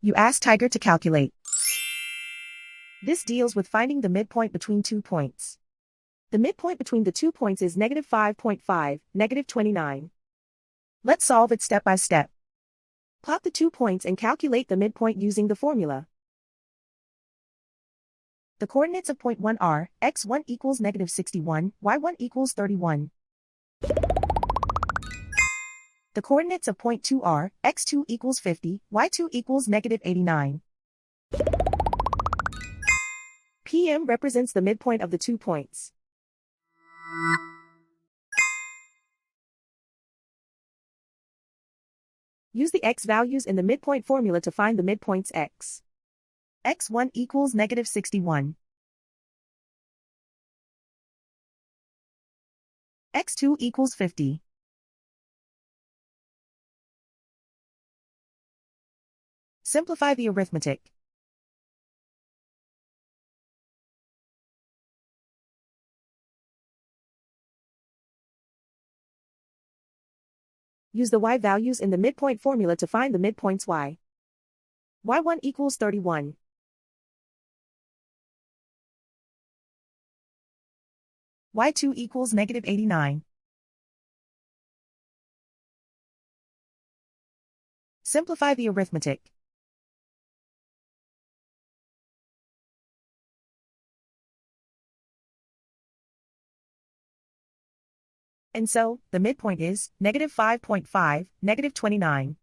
You ask Tiger to calculate. This deals with finding the midpoint between 2 points. The midpoint between the 2 points is -5.5, -29. Let's solve it step by step. Plot the 2 points and calculate the midpoint using the formula. The coordinates of point 1 are, x1 equals -61, y1 equals 31. The coordinates of point 2 are, x2 equals 50, y2 equals -89. PM represents the midpoint of the 2 points. Use the x values in the midpoint formula to find the midpoints x. x1 equals -61. x2 equals 50. Simplify the arithmetic. Use the y values in the midpoint formula to find the midpoints y. y1 equals 31. y2 equals -89. Simplify the arithmetic. And so, the midpoint is -5.5, -29.